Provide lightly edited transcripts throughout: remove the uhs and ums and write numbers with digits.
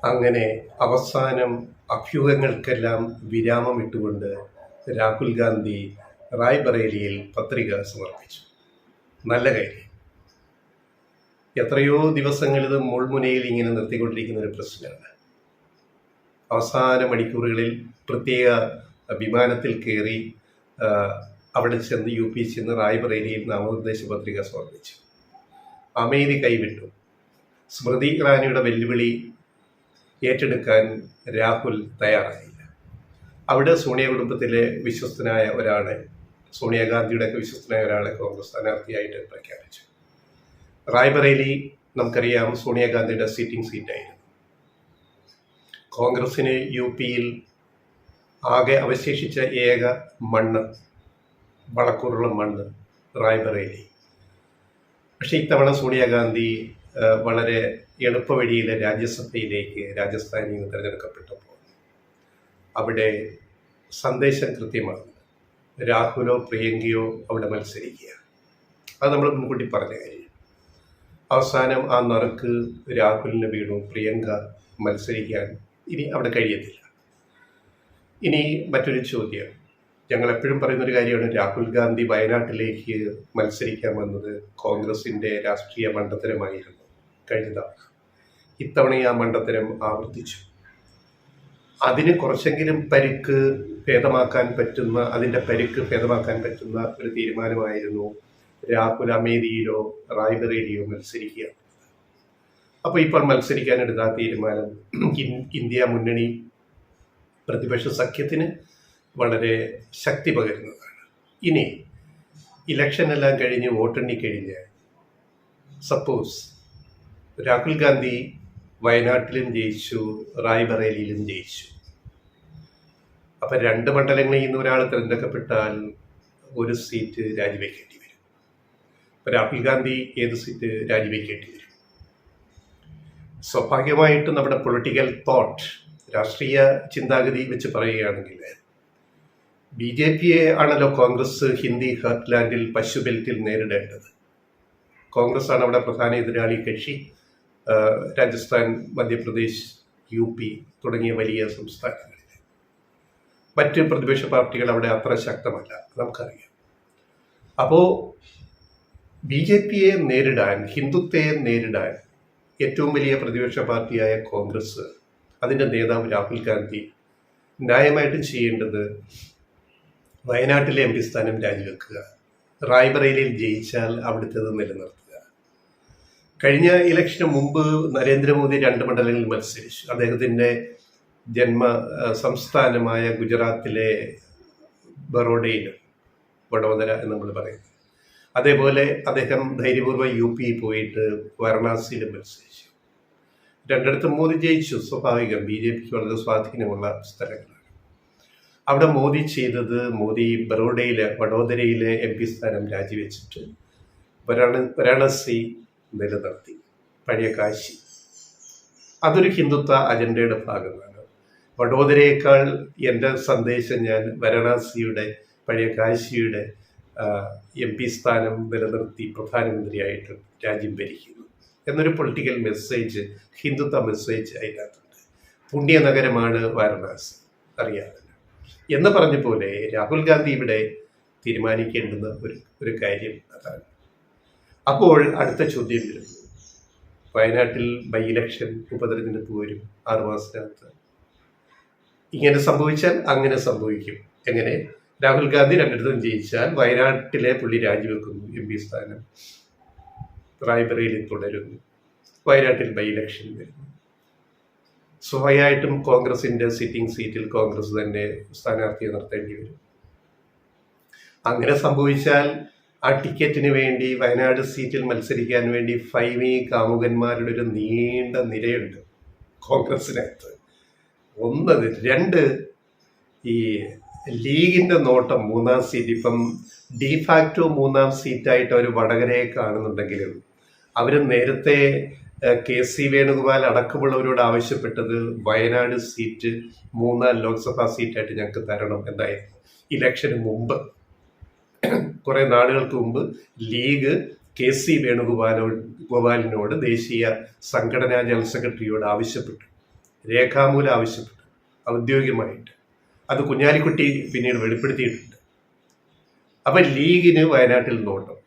അങ്ങനെ അവസാനം അഭ്യൂഹങ്ങൾക്കെല്ലാം വിരാമം ഇട്ടുകൊണ്ട് രാഹുൽ ഗാന്ധി റായ്ബറേലിയിൽ പത്രിക സമർപ്പിച്ചു. നല്ല കാര്യം. എത്രയോ ദിവസങ്ങളിത് മുൾമുനയിൽ ഇങ്ങനെ നിർത്തിക്കൊണ്ടിരിക്കുന്ന ഒരു പ്രശ്നമാണ്. അവസാന മണിക്കൂറുകളിൽ പ്രത്യേക വിമാനത്തിൽ കയറി അവിടെ ചെന്ന് UP ചെന്ന് റായ്ബറേലിയിൽ നാമനിർദ്ദേശ പത്രിക സമർപ്പിച്ചു. അമേരി കൈവിട്ടു. സ്മൃതി ഇറാനിയുടെ വെല്ലുവിളി ഏറ്റെടുക്കാൻ രാഹുൽ തയ്യാറായില്ല. അവിടെ സോണിയ കുടുംബത്തിലെ വിശ്വസ്തനായ ഒരാളെ, സോണിയാഗാന്ധിയുടെയൊക്കെ വിശ്വസ്തനായ ഒരാളെ കോൺഗ്രസ് സ്ഥാനാർത്ഥിയായിട്ട് പ്രഖ്യാപിച്ചു. റായ്ബറേലി നമുക്കറിയാം സോണിയാഗാന്ധിയുടെ സിറ്റിംഗ് സീറ്റായിരുന്നു. കോൺഗ്രസിന് UPയിൽ ആകെ അവശേഷിച്ച ഏക മണ്ണ്, വളക്കൂറുള്ള മണ്ണ് റായ്ബറേലി. പക്ഷേ ഇത്തവണ സോണിയാഗാന്ധി വളരെ എളുപ്പവഴിയിൽ രാജ്യസഭയിലേക്ക് രാജസ്ഥാനിൽ നിന്ന് തിരഞ്ഞെടുക്കപ്പെട്ടപ്പോൾ അവിടെ സന്ദേശം കൃത്യമാണ്. രാഹുലോ പ്രിയങ്കയോ അവിടെ മത്സരിക്കുക. അത് നമ്മൾ മുൻകൂട്ടി പറഞ്ഞ കാര്യം. അവസാനം ആ നറുക്ക് രാഹുലിന് വീണു. പ്രിയങ്ക മത്സരിക്കാൻ ഇനി അവിടെ കഴിയത്തില്ല. ഇനി മറ്റൊരു ചോദ്യം, ഞങ്ങൾ എപ്പോഴും പറയുന്നൊരു കാര്യമാണ്, രാഹുൽ ഗാന്ധി വയനാട്ടിലേക്ക് മത്സരിക്കാൻ വന്നത് കോൺഗ്രസിൻ്റെ രാഷ്ട്രീയ മണ്ഡലമായിരുന്നു കഴിഞ്ഞ തവണ. ഇത്തവണ ആ മണ്ഡലം ആവർത്തിച്ചു. അതിന് കുറച്ചെങ്കിലും പരിക്ക് ഭേദമാക്കാൻ പറ്റുന്ന ഒരു തീരുമാനമായിരുന്നു രാഹുൽ അമേരിയിലോ റായ്ബറേലിയോ മത്സരിക്കുക. അപ്പോൾ ഇപ്പോൾ മത്സരിക്കാനെടുത്ത തീരുമാനം ഇന്ത്യ മുന്നണി പ്രതിപക്ഷ സഖ്യത്തിന് വളരെ ശക്തി പകരുന്നതാണ്. ഇനി ഇലക്ഷനെല്ലാം കഴിഞ്ഞ് വോട്ടെണ്ണി കഴിഞ്ഞ് സപ്പോസ് രാഹുൽ ഗാന്ധി വയനാട്ടിലും ജയിച്ചു, റായ്ബറേലിയിലും ജയിച്ചു. അപ്പം 2 മണ്ഡലങ്ങളിൽ നിന്ന് ഒരാൾ തിരഞ്ഞെടുക്കപ്പെട്ടാൽ ഒരു സീറ്റ് രാജിവെക്കേണ്ടി വരും. അപ്പം രാഹുൽ ഗാന്ധി ഏത് സീറ്റ് രാജിവെക്കേണ്ടി വരും? സ്വാഭാവികമായിട്ടും നമ്മുടെ പൊളിറ്റിക്കൽ തോട്ട്, രാഷ്ട്രീയ ചിന്താഗതി വെച്ച് പറയുകയാണെങ്കിൽ BJPയെ ആണല്ലോ കോൺഗ്രസ് ഹിന്ദി ഹാർട്ട്ലാൻഡിൽ പശുബെൽറ്റിൽ നേരിടേണ്ടത്. കോൺഗ്രസ് ആണ് അവിടെ പ്രധാന എതിരാളി കക്ഷി. രാജസ്ഥാൻ, മധ്യപ്രദേശ്, UP തുടങ്ങിയ വലിയ സംസ്ഥാനങ്ങളിൽ മറ്റ് പ്രതിപക്ഷ പാർട്ടികൾ അവിടെ അത്ര ശക്തമല്ല, നമുക്കറിയാം. അപ്പോൾ BJPയെ നേരിടാൻ, ഹിന്ദുത്വയെ നേരിടാൻ ഏറ്റവും വലിയ പ്രതിപക്ഷ പാർട്ടിയായ കോൺഗ്രസ്, അതിൻ്റെ നേതാവ് രാഹുൽ ഗാന്ധി ന്യായമായിട്ടും ചെയ്യേണ്ടത് വയനാട്ടിലെ MP സ്ഥാനം രാജിവെക്കുക, റായ്ബറേലിയിൽ ജയിച്ചാൽ അവിടുത്തേത് നിലനിർത്തുക. കഴിഞ്ഞ ഇലക്ഷന് മുമ്പ് നരേന്ദ്രമോദി 2 മണ്ഡലങ്ങളിൽ മത്സരിച്ചു. അദ്ദേഹത്തിൻ്റെ ജന്മ സംസ്ഥാനമായ ഗുജറാത്തിലെ ബറോഡയിലും, വഡോദര എന്ന് നമ്മൾ പറയുന്നത്. അതേപോലെ അദ്ദേഹം ധൈര്യപൂർവ്വം UP പോയിട്ട് വാരണാസിയിലും മത്സരിച്ചു. 2 മോദി ജയിച്ചു. സ്വാഭാവികം, BJPക്ക് വളരെ സ്വാധീനമുള്ള സ്ഥലങ്ങളാണ്. അവിടെ മോദി ചെയ്തത്, മോദി വഡോദരയിലെ MP സ്ഥാനം രാജിവെച്ചിട്ട് വാരണാസി നിലനിർത്തി, പഴയ കാശി. അതൊരു ഹിന്ദുത്വ അജണ്ടയുടെ ഭാഗമാണ്. വഡോദരയേക്കാൾ എൻ്റെ സന്ദേശം ഞാൻ വാരണാസിയുടെ, പഴയ കാശിയുടെ MP സ്ഥാനം നിലനിർത്തി പ്രധാനമന്ത്രിയായിട്ട് രാജ്യം ഭരിക്കുന്നു എന്നൊരു പൊളിറ്റിക്കൽ മെസ്സേജ്, ഹിന്ദുത്വ മെസ്സേജ് അതിനകത്തുണ്ട്. പുണ്യനഗരമാണ് വാരണാസി, അറിയാമല്ലോ. എന്ന് പറഞ്ഞ പോലെ രാഹുൽ ഗാന്ധി ഇവിടെ തീരുമാനിക്കേണ്ടുന്ന ഒരു കാര്യം അതാണ്. അപ്പോൾ അടുത്ത ചോദ്യം വരുന്നു, വയനാട്ടിൽ ബൈ ഇലക്ഷൻ ഉപതെരഞ്ഞെടുപ്പ് വരും 6 മാസത്തിനകത്ത്. ഇങ്ങനെ സംഭവിച്ചാൽ അങ്ങനെ സംഭവിക്കും. എങ്ങനെ? രാഹുൽ ഗാന്ധി 2 ജയിച്ചാൽ വയനാട്ടിലെ പുള്ളി രാജിവെക്കുന്നു, MP സ്ഥാനം, റായ്ബറേലിയിൽ തുടരുന്നു, വയനാട്ടിൽ ബൈ ഇലക്ഷൻ വരുന്നു. സ്വാഭാവികമായിട്ടും കോൺഗ്രസിൻ്റെ സിറ്റിംഗ് സീറ്റിൽ കോൺഗ്രസ് തന്നെ സ്ഥാനാർത്ഥിയെ നിർത്തേണ്ടി വരും. അങ്ങനെ സംഭവിച്ചാൽ ആ ടിക്കറ്റിന് വേണ്ടി, വയനാട് സീറ്റിൽ മത്സരിക്കാൻ വേണ്ടി 5 കാമുകന്മാരുടെ ഒരു നീണ്ട നിരയുണ്ട് കോൺഗ്രസിനകത്ത്. 1. 2, ഈ ലീഗിൻ്റെ നോട്ടം 3-ാം സീറ്റ്. ഇപ്പം ഡിഫാക്റ്റോ 3-ാം സീറ്റായിട്ട് അവർ വടകരയെ കാണുന്നുണ്ടെങ്കിലും അവർ നേരത്തെ KC വേണുഗോപാൽ അടക്കമുള്ളവരോട് ആവശ്യപ്പെട്ടത് വയനാട് സീറ്റ് 3-ാം ലോക്സഭാ സീറ്റായിട്ട് ഞങ്ങൾക്ക് തരണം എന്നായിരുന്നു. ഇലക്ഷന് മുമ്പ്, കുറേ നാളുകൾക്ക് മുമ്പ് ലീഗ് KC വേണുഗോപാലിനോട് ദേശീയ സംഘടനാ ജനറൽ സെക്രട്ടറിയോട് ആവശ്യപ്പെട്ടു. രേഖാമൂലം ആവശ്യപ്പെട്ടു ഔദ്യോഗികമായിട്ട്. അത് കുഞ്ഞാലിക്കുട്ടി പിന്നീട് വെളിപ്പെടുത്തിയിട്ടുണ്ട്. അപ്പൊ ലീഗിന് വയനാട്ടിൽ നോട്ടം.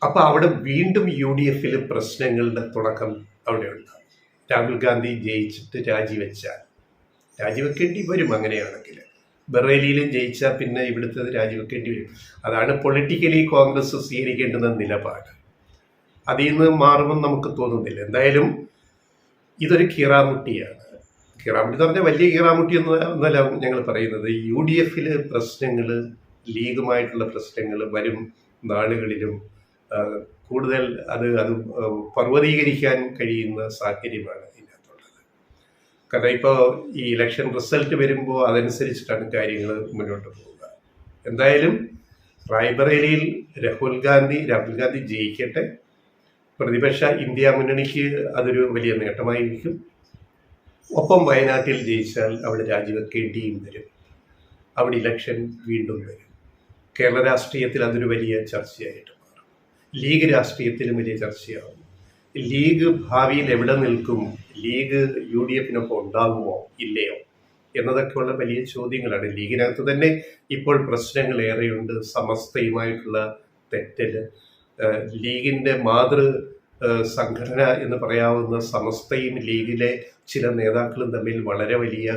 അപ്പൊ അവിടെ വീണ്ടും UDF പ്രശ്നങ്ങളുടെ തുടക്കം അവിടെ ഉണ്ടാകും. രാഹുൽ ഗാന്ധി ജയിച്ചിട്ട് രാജിവെക്കേണ്ടി വരും. അങ്ങനെയാണെങ്കിൽ ബറേലിയിലും ജയിച്ചാൽ പിന്നെ ഇവിടുത്തെ രാജിവെക്കേണ്ടി വരും. അതാണ് പൊളിറ്റിക്കലി കോൺഗ്രസ് സ്വീകരിക്കേണ്ടുന്ന നിലപാട്. അതിൽ നിന്ന് മാറുമെന്ന് നമുക്ക് തോന്നുന്നില്ല. എന്തായാലും ഇതൊരു കീറാമുട്ടിയാണ്. കീറാമുട്ടി എന്ന് പറഞ്ഞാൽ വലിയ കീറാമുട്ടി എന്നല്ല ഞങ്ങൾ പറയുന്നത്. UDF പ്രശ്നങ്ങൾ, ലീഗുമായിട്ടുള്ള പ്രശ്നങ്ങൾ വരും നാളുകളിലും കൂടുതൽ അത് പർവ്വതീകരിക്കാൻ കഴിയുന്ന സാഹചര്യമാണ് ഇതിനകത്തുള്ളത്. കാരണം ഇപ്പോൾ ഈ ഇലക്ഷൻ റിസൾട്ട് വരുമ്പോൾ അതനുസരിച്ചിട്ടാണ് കാര്യങ്ങൾ മുന്നോട്ട് പോവുക. എന്തായാലും റായ്ബറേലിയിൽ രാഹുൽ ഗാന്ധി ജയിക്കട്ടെ. പ്രതിപക്ഷ ഇന്ത്യ മുന്നണിക്ക് അതൊരു വലിയ നേട്ടമായിരിക്കും. ഒപ്പം വയനാട്ടിൽ ജയിച്ചാൽ അവിടെ രാജിവെക്കേണ്ടിയും വരും. അവിടെ ഇലക്ഷൻ വീണ്ടും വരും. കേരള രാഷ്ട്രീയത്തിൽ അതൊരു വലിയ ചർച്ചയായിട്ട് മാറും. ലീഗ് രാഷ്ട്രീയത്തിലും വലിയ ചർച്ചയാവും. ലീഗ് ഭാവിയിൽ എവിടെ നിൽക്കും? ലീഗ് UDF ഉണ്ടാകുമോ ഇല്ലയോ എന്നതൊക്കെയുള്ള വലിയ ചോദ്യങ്ങളാണ്. ലീഗിനകത്ത് തന്നെ ഇപ്പോൾ പ്രശ്നങ്ങൾ ഏറെയുണ്ട്. സമസ്തയുമായിട്ടുള്ള തെറ്റല്, ലീഗിൻ്റെ മാതൃ സംഘടന എന്ന് പറയാവുന്ന സമസ്തയും ലീഗിലെ ചില നേതാക്കളും തമ്മിൽ വളരെ വലിയ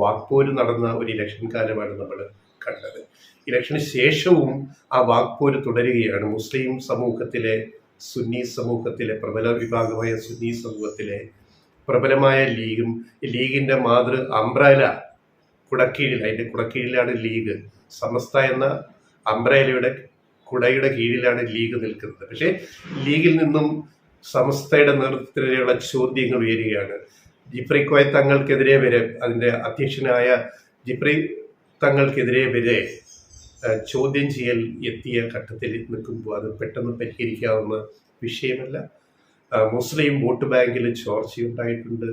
വാക്പോര് നടന്ന ഒരു ഇലക്ഷൻ കാലമാണ് നമ്മൾ കണ്ടത്. ഇലക്ഷന് ശേഷവും ആ വാക്പോര് തുടരുകയാണ്. മുസ്ലിം സമൂഹത്തിലെ, സുന്നി സമൂഹത്തിലെ പ്രബല വിഭാഗമായ സുന്നി സമൂഹത്തിലെ പ്രബലമായ ലീഗിൻ്റെ മാതൃ അംബ്രല അതിൻ്റെ കുടക്കീഴിലാണ് ലീഗ്. സമസ്ത എന്ന അംബ്രലയുടെ കുടയുടെ കീഴിലാണ് ലീഗ് നിൽക്കുന്നത്. പക്ഷേ ലീഗിൽ നിന്നും സമസ്തയുടെ നേതൃത്വത്തിലുള്ള ചോദ്യങ്ങൾ ഉയരുകയാണ്. ജിഫ്രി കോയ തങ്ങൾക്കെതിരെ വരെ, അതിൻ്റെ അധ്യക്ഷനായ ജിഫ്രി തങ്ങൾക്കെതിരെ വരെ ചോദ്യം ചെയ്യൽ എത്തിയ ഘട്ടത്തിൽ നിൽക്കുമ്പോൾ അത് പെട്ടെന്ന് പരിഹരിക്കാവുന്ന വിഷയമല്ല. മുസ്ലിം വോട്ട് ബാങ്കിൽ ചോർച്ചയുണ്ടായിട്ടുണ്ട്.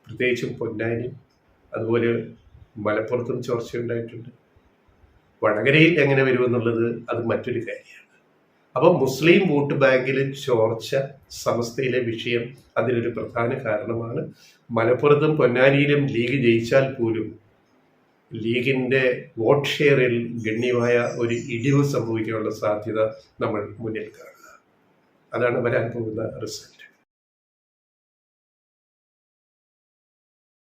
പ്രത്യേകിച്ചും പൊന്നാനി, അതുപോലെ മലപ്പുറത്തും ചോർച്ചയുണ്ടായിട്ടുണ്ട്. വടകരയിൽ എങ്ങനെ വരുമെന്നുള്ളത് അത് മറ്റൊരു കാര്യമാണ്. അപ്പം മുസ്ലിം വോട്ട് ബാങ്കിൽ ചോർച്ച സമസ്തയിലെ വിഷയം അതിനൊരു പ്രധാന കാരണമാണ്. മലപ്പുറത്തും പൊന്നാനിയിലും ലീഗ് ജയിച്ചാൽ പോലും ലീഗിൻ്റെ വോട്ട് ഷെയറിൽ ഗണ്യമായ ഒരു ഇടിവ് സംഭവിക്കാനുള്ള സാധ്യത നമ്മൾ മുന്നിൽ കാണുക. അതാണ് വരാൻ പോകുന്ന റിസൾട്ട്.